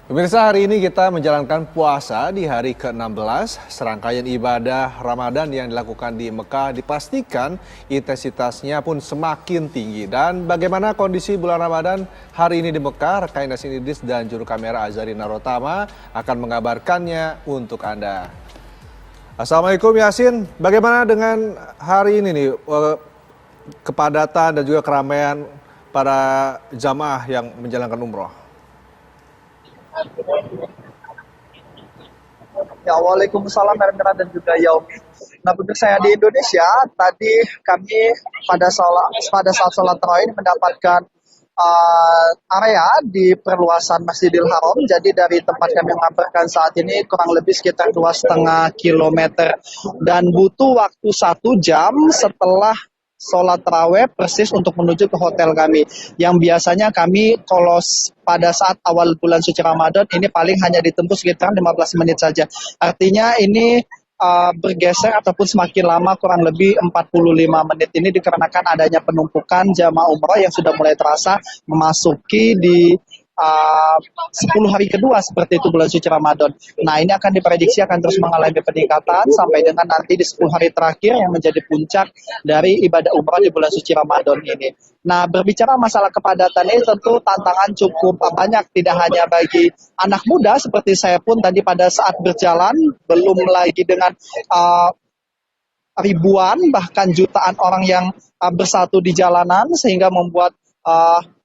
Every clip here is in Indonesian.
Pemirsa, hari ini kita menjalankan puasa di hari ke-16. Serangkaian ibadah Ramadan yang dilakukan di Mekah dipastikan intensitasnya pun semakin tinggi. Dan bagaimana kondisi bulan Ramadan hari ini di Mekah, rekan Yasin Idris dan juru kamera Azari Narotama akan mengabarkannya untuk Anda. Assalamualaikum Yasin, bagaimana dengan hari ini nih, kepadatan dan juga keramaian para jamaah yang menjalankan umroh? Ya, Waalaikumsalam Hermira dan juga Yaumi. Nah, pemirsa saya di Indonesia, tadi kami pada saat sholat tarawih mendapatkan area di perluasan Masjidil Haram. Jadi dari tempat kami mengabarkan saat ini kurang lebih sekitar 2,5 kilometer dan butuh waktu 1 jam setelah sholat tarawih persis untuk menuju ke hotel kami. Yang biasanya kami kalau pada saat awal bulan suci Ramadan ini paling hanya ditempuh sekitar 15 menit saja. Artinya ini bergeser ataupun semakin lama kurang lebih 45 menit ini dikarenakan adanya penumpukan jamaah umroh yang sudah mulai terasa memasuki di 10 hari kedua seperti itu bulan suci Ramadan. Nah, ini akan diprediksi akan terus mengalami peningkatan sampai dengan nanti di 10 hari terakhir yang menjadi puncak dari ibadah umrah di bulan suci Ramadan ini. Nah, berbicara masalah kepadatan ini tentu tantangan cukup banyak, tidak hanya bagi anak muda seperti saya pun tadi pada saat berjalan, belum lagi dengan ribuan bahkan jutaan orang yang bersatu di jalanan sehingga membuat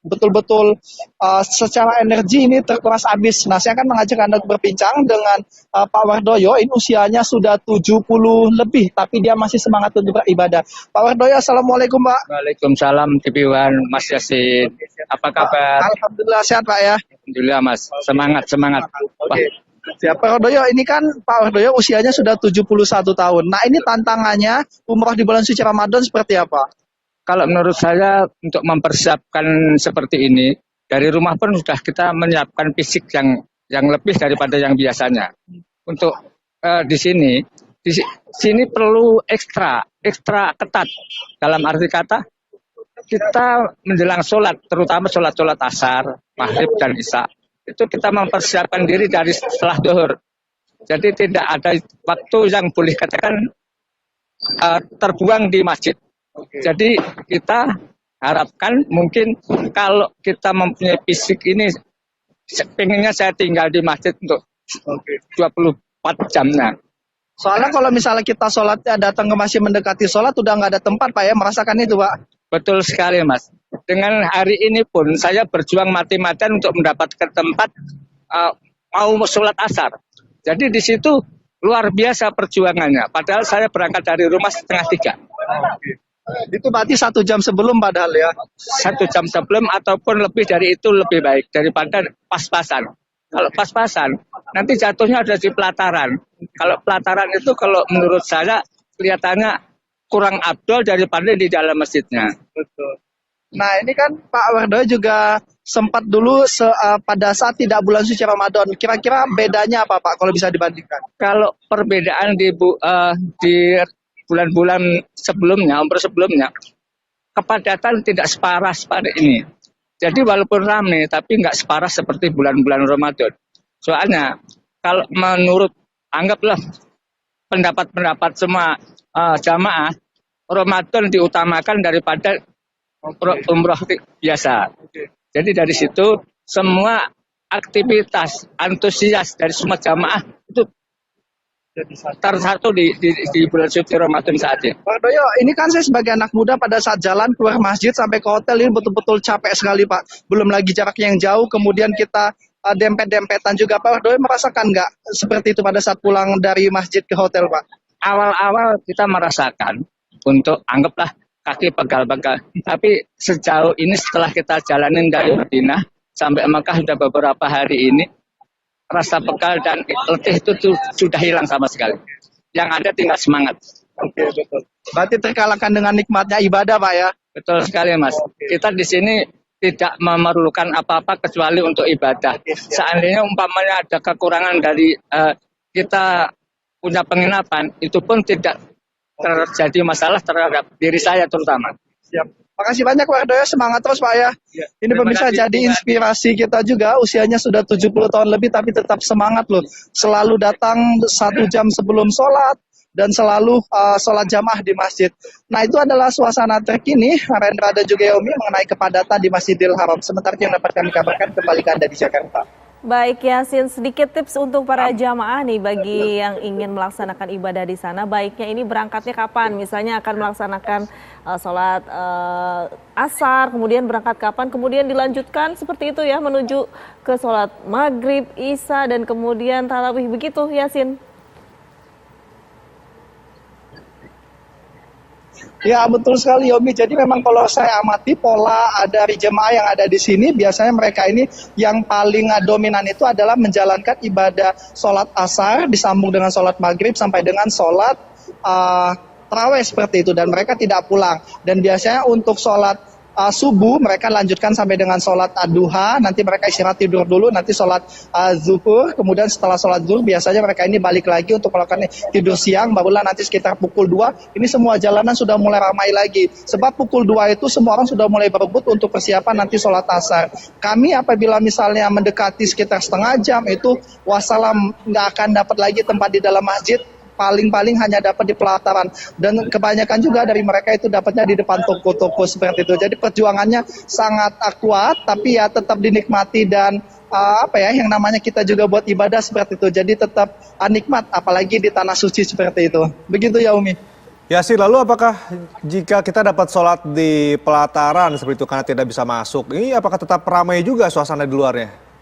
betul-betul secara energi ini terkuras habis. Nah, saya akan mengajak Anda berbincang dengan Pak Wardoyo. Ini usianya sudah 70 lebih, tapi dia masih semangat untuk beribadah. Pak Wardoyo, Assalamualaikum Pak. Waalaikumsalam, Tipiwan, Mas Yasin. Apa kabar? Alhamdulillah sehat Pak ya. Alhamdulillah Mas, semangat. Oke. Ya, Pak Wardoyo, ini kan Pak Wardoyo usianya sudah 71 tahun. Nah, ini tantangannya umroh di bulan suci Ramadan seperti apa? Kalau menurut saya untuk mempersiapkan seperti ini, dari rumah pun sudah kita menyiapkan fisik yang lebih daripada yang biasanya. Untuk di sini perlu ekstra ketat. Dalam arti kata, kita menjelang sholat, terutama sholat asar, maghrib dan isya, itu kita mempersiapkan diri dari setelah zuhur. Jadi tidak ada waktu yang boleh katakan terbuang di masjid. Jadi kita harapkan mungkin kalau kita mempunyai fisik ini, pengennya saya tinggal di masjid untuk 24 jamnya. Soalnya kalau misalnya kita sholatnya datang ke masjid mendekati sholat, udah nggak ada tempat Pak ya, merasakan itu Pak. Betul sekali Mas. Dengan hari ini pun saya berjuang mati-matian untuk mendapatkan tempat mau sholat asar. Jadi di situ luar biasa perjuangannya. Padahal saya berangkat dari rumah 2:30. Itu berarti 1 jam sebelum padahal ya. 1 jam sebelum ataupun lebih dari itu lebih baik daripada pas-pasan. Kalau pas-pasan nanti jatuhnya ada di pelataran. Kalau pelataran itu kalau menurut saya kelihatannya kurang abdol daripada di dalam masjidnya. Betul. Nah, ini kan Pak Wardoyo juga sempat dulu pada saat tidak bulan suci Ramadan. Kira-kira bedanya apa Pak kalau bisa dibandingkan? Kalau perbedaan di bulan-bulan sebelumnya, umroh sebelumnya, kepadatan tidak separah pada ini. Jadi walaupun ramai, tapi nggak separah seperti bulan-bulan Ramadan. Soalnya, kalau menurut, anggaplah pendapat semua jamaah, Ramadan diutamakan daripada umroh biasa. Jadi dari situ, semua aktivitas, antusias dari semua jamaah itu tersatu di bulan suci Ramadan saat ini. Pak Wardoyo, ini kan saya sebagai anak muda pada saat jalan keluar masjid sampai ke hotel ini betul-betul capek sekali Pak. Belum lagi jaraknya yang jauh, kemudian kita dempet-dempetan juga. Pak Wardoyo merasakan nggak seperti itu pada saat pulang dari masjid ke hotel Pak? Awal-awal kita merasakan untuk anggaplah kaki pegal-pegal. Tapi sejauh ini setelah kita jalanin dari Madinah sampai Mekah sudah beberapa hari ini, rasa pegal dan letih itu sudah hilang sama sekali. Yang ada tinggal semangat. Oke, betul. Berarti terkalahkan dengan nikmatnya ibadah Pak ya? Betul sekali Mas. Kita di sini tidak memerlukan apa-apa kecuali untuk ibadah. Seandainya umpamanya ada kekurangan dari kita punya penginapan, itu pun tidak terjadi masalah terhadap diri saya terutama. Siap. Makasih banyak Pak Ardoyo, semangat terus Pak ya. Ya, Ini terima pemirsa kasih. jadi inspirasi kita juga, usianya sudah 70 tahun lebih tapi tetap semangat loh. Selalu datang 1 jam sebelum sholat dan selalu sholat jamaah di masjid. Nah itu adalah suasana terkini Rendra dan juga Yomi mengenai kepadatan di Masjidil Haram. Sementara yang dapat kami kabarkan kembali ke Anda di Jakarta. Baik Yasin, sedikit tips untuk para jamaah nih bagi yang ingin melaksanakan ibadah di sana. Baiknya ini berangkatnya kapan? Misalnya akan melaksanakan sholat asar, kemudian berangkat kapan? Kemudian dilanjutkan seperti itu ya menuju ke sholat maghrib, isya, dan kemudian tarawih begitu Yasin. Ya betul sekali Yomi. Jadi memang kalau saya amati pola dari jemaah yang ada di sini, biasanya mereka ini yang paling dominan itu adalah menjalankan ibadah sholat asar disambung dengan sholat maghrib sampai dengan sholat tarawih seperti itu. Dan mereka tidak pulang. Dan biasanya untuk sholat subuh mereka lanjutkan sampai dengan sholat duha, nanti mereka istirahat tidur dulu, nanti sholat zuhur, kemudian setelah sholat zuhur biasanya mereka ini balik lagi untuk melakukan tidur siang, barulah nanti sekitar pukul 2 ini semua jalanan sudah mulai ramai lagi, sebab pukul 2 itu semua orang sudah mulai berebut untuk persiapan nanti sholat asar. Kami apabila misalnya mendekati sekitar setengah jam itu wassalam, nggak akan dapat lagi tempat di dalam masjid, paling-paling hanya dapat di pelataran, dan kebanyakan juga dari mereka itu dapatnya di depan toko-toko seperti itu. Jadi perjuangannya sangat kuat, tapi ya tetap dinikmati dan yang namanya kita juga buat ibadah seperti itu. Jadi tetap nikmat, apalagi di tanah suci seperti itu. Begitu ya Umi. Yasin, lalu apakah jika kita dapat sholat di pelataran seperti itu karena tidak bisa masuk, ini apakah tetap ramai juga suasana di luarnya?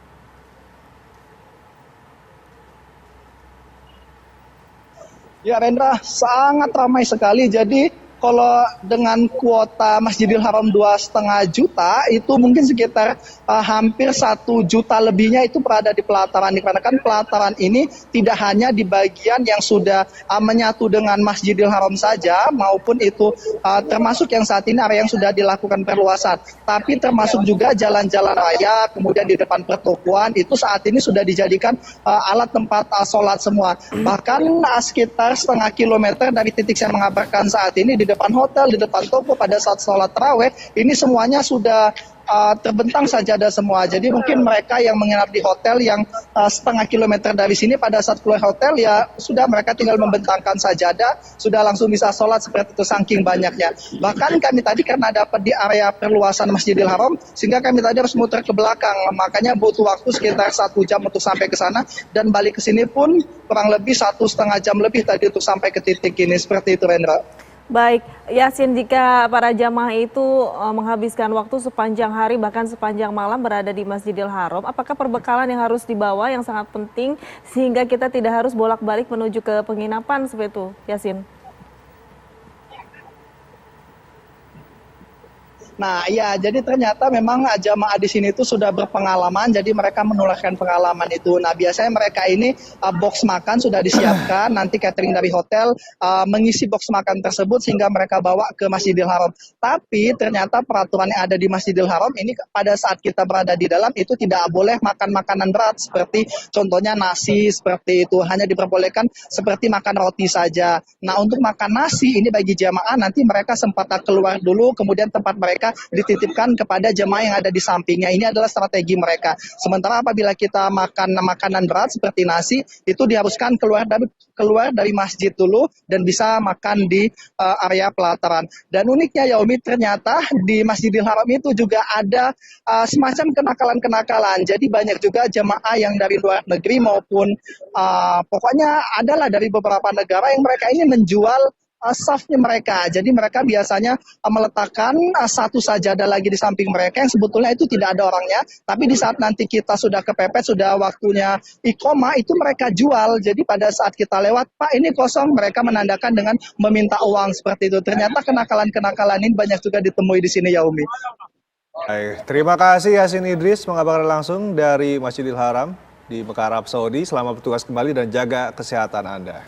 Ya Rendra, sangat ramai sekali. Jadi kalau dengan kuota Masjidil Haram 2,5 juta, itu mungkin sekitar hampir 1 juta lebihnya itu berada di pelataran. Dikarenakan pelataran ini tidak hanya di bagian yang sudah menyatu dengan Masjidil Haram saja, maupun itu termasuk yang saat ini area yang sudah dilakukan perluasan. Tapi termasuk juga jalan-jalan raya, kemudian di depan pertokoan, itu saat ini sudah dijadikan alat tempat sholat semua. Bahkan sekitar setengah kilometer dari titik saya mengabarkan saat ini, di depan hotel, di depan toko pada saat sholat taraweh, ini semuanya sudah terbentang sajadah semua. Jadi mungkin mereka yang menginap di hotel yang setengah kilometer dari sini, pada saat keluar hotel ya sudah mereka tinggal membentangkan sajadah, sudah langsung bisa sholat seperti itu saking banyaknya. Bahkan kami tadi karena dapat di area perluasan Masjidil Haram, sehingga kami tadi harus muter ke belakang. Makanya butuh waktu sekitar 1 jam untuk sampai ke sana, dan balik ke sini pun kurang lebih 1,5 jam lebih tadi untuk sampai ke titik ini. Seperti itu Rendra. Baik, Yasin, jika para jamaah itu menghabiskan waktu sepanjang hari bahkan sepanjang malam berada di Masjidil Haram, apakah perbekalan yang harus dibawa yang sangat penting sehingga kita tidak harus bolak-balik menuju ke penginapan seperti itu, Yasin? Nah, iya, jadi ternyata memang jamaah di sini itu sudah berpengalaman, jadi mereka menularkan pengalaman itu. Nah, biasanya mereka ini box makan sudah disiapkan, nanti catering dari hotel mengisi box makan tersebut sehingga mereka bawa ke Masjidil Haram. Tapi ternyata peraturan yang ada di Masjidil Haram ini pada saat kita berada di dalam itu tidak boleh makan makanan berat seperti contohnya nasi seperti itu, hanya diperbolehkan seperti makan roti saja. Nah, untuk makan nasi ini bagi jamaah nanti mereka sempat keluar dulu, kemudian tempat mereka dititipkan kepada jemaah yang ada di sampingnya. Ini adalah strategi mereka. Sementara apabila kita makan makanan berat seperti nasi, itu diharuskan keluar dari masjid dulu dan bisa makan di area pelataran. Dan uniknya Yaumi, ternyata di Masjidil Haram itu juga ada semacam kenakalan-kenakalan. Jadi banyak juga jemaah yang dari luar negeri maupun pokoknya adalah dari beberapa negara yang mereka ini menjual staffnya mereka. Jadi mereka biasanya meletakkan satu sajadah lagi di samping mereka yang sebetulnya itu tidak ada orangnya, tapi di saat nanti kita sudah kepepet, sudah waktunya iqomah, itu mereka jual. Jadi pada saat kita lewat, Pak ini kosong, mereka menandakan dengan meminta uang seperti itu. Ternyata kenakalan-kenakalan ini banyak juga ditemui di sini Yaumi. Baik, terima kasih Yasin Idris mengabarkan langsung dari Masjidil Haram di Mekah, Arab Saudi. Selamat bertugas kembali dan jaga kesehatan Anda.